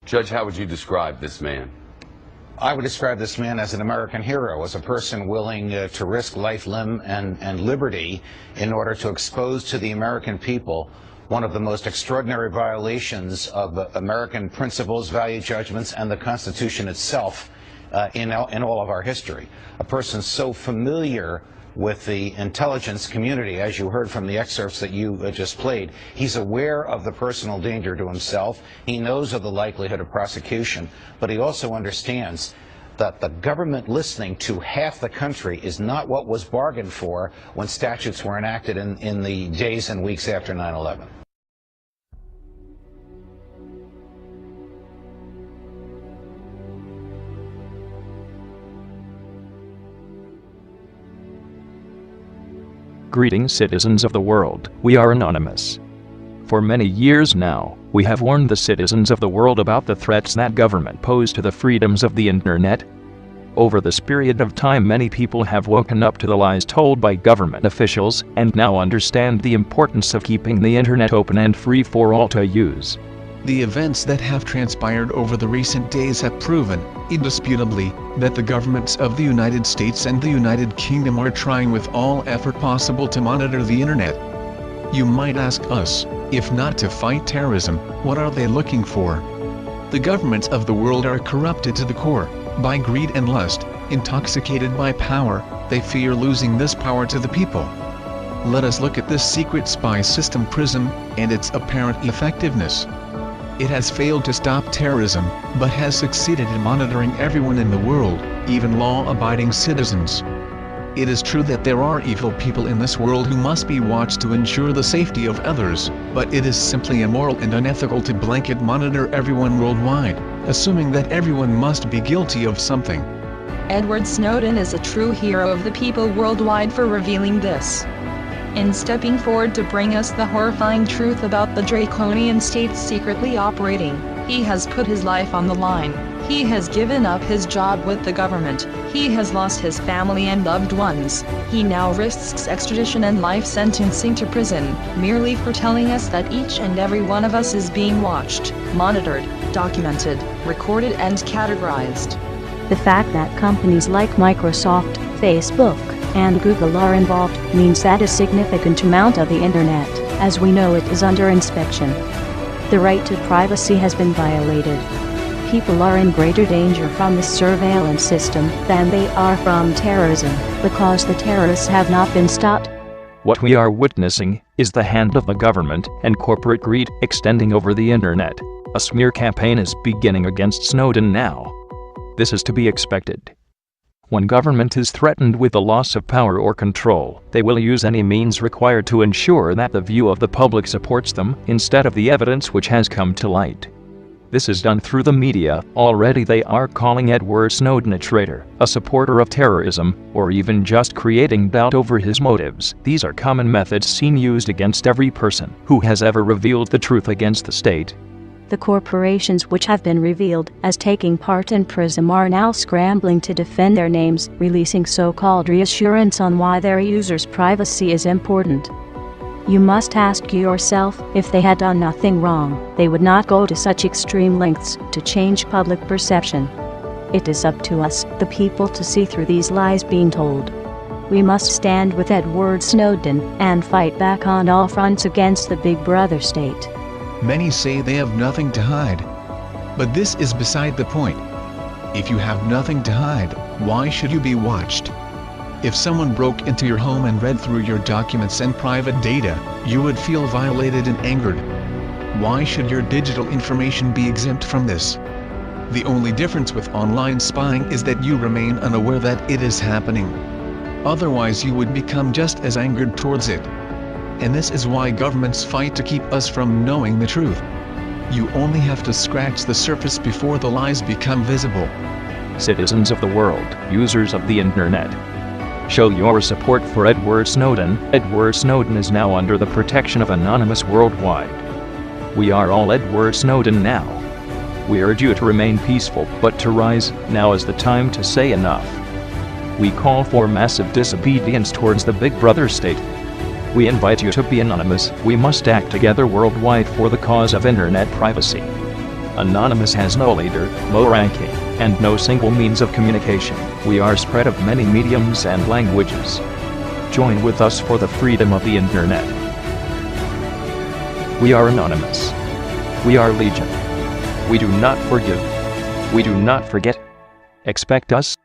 Judge, how would you describe this man? I would describe this man as an American hero, as a person willing to risk life, limb, and liberty in order to expose to the American people one of the most extraordinary violations of American principles, value judgments, and the Constitution itself in all of our history. A person so familiar with the intelligence community, as you heard from the excerpts that you just played. He's aware of the personal danger to himself. He knows of the likelihood of prosecution, but he also understands that the government listening to half the country is not what was bargained for when statutes were enacted in the days and weeks after 9/11. Greetings, citizens of the world. We are anonymous. For many years now, we have warned the citizens of the world about the threats that government pose to the freedoms of the internet. Over this period of time, many people have woken up to the lies told by government officials and now understand the importance of keeping the internet open and free for all to use. The events that have transpired over the recent days have proven, indisputably, that the governments of the United States and the United Kingdom are trying with all effort possible to monitor the internet. You might ask us, if not to fight terrorism, what are they looking for? The governments of the world are corrupted to the core, by greed and lust, intoxicated by power. They fear losing this power to the people. Let us look at this secret spy system PRISM, and its apparent effectiveness. It has failed to stop terrorism, but has succeeded in monitoring everyone in the world, even law-abiding citizens. It is true that there are evil people in this world who must be watched to ensure the safety of others, but it is simply immoral and unethical to blanket monitor everyone worldwide, assuming that everyone must be guilty of something. Edward Snowden is a true hero of the people worldwide for revealing this. In stepping forward to bring us the horrifying truth about the draconian states secretly operating, he has put his life on the line. He has given up his job with the government. He has lost his family and loved ones. He now risks extradition and life sentencing to prison, merely for telling us that each and every one of us is being watched, monitored, documented, recorded and categorized. The fact that companies like Microsoft, Facebook, and Google are involved means that a significant amount of the internet, as we know it, is under inspection. The right to privacy has been violated. People are in greater danger from this surveillance system than they are from terrorism, because the terrorists have not been stopped. What we are witnessing is the hand of the government and corporate greed extending over the internet. A smear campaign is beginning against Snowden now. This is to be expected. When government is threatened with the loss of power or control, they will use any means required to ensure that the view of the public supports them, instead of the evidence which has come to light. This is done through the media. Already they are calling Edward Snowden a traitor, a supporter of terrorism, or even just creating doubt over his motives. These are common methods seen used against every person who has ever revealed the truth against the state. The corporations which have been revealed as taking part in PRISM are now scrambling to defend their names, releasing so-called reassurance on why their users' privacy is important. You must ask yourself, if they had done nothing wrong, they would not go to such extreme lengths to change public perception. It is up to us, the people, to see through these lies being told. We must stand with Edward Snowden and fight back on all fronts against the Big Brother state. Many say they have nothing to hide. But this is beside the point. If you have nothing to hide, why should you be watched? If someone broke into your home and read through your documents and private data, you would feel violated and angered. Why should your digital information be exempt from this? The only difference with online spying is that you remain unaware that it is happening. Otherwise you would become just as angered towards it. And this is why governments fight to keep us from knowing the truth. You only have to scratch the surface before the lies become visible. Citizens of the world, users of the internet, show your support for Edward Snowden. Edward Snowden is now under the protection of Anonymous worldwide. We are all Edward Snowden now. We urge you to remain peaceful, but to rise. Now is the time to say enough. We call for massive disobedience towards the Big Brother state. We invite you to be anonymous. We must act together worldwide for the cause of internet privacy. Anonymous has no leader, no ranking, and no single means of communication. We are spread of many mediums and languages. Join with us for the freedom of the internet. We are anonymous. We are legion. We do not forgive. We do not forget. Expect us.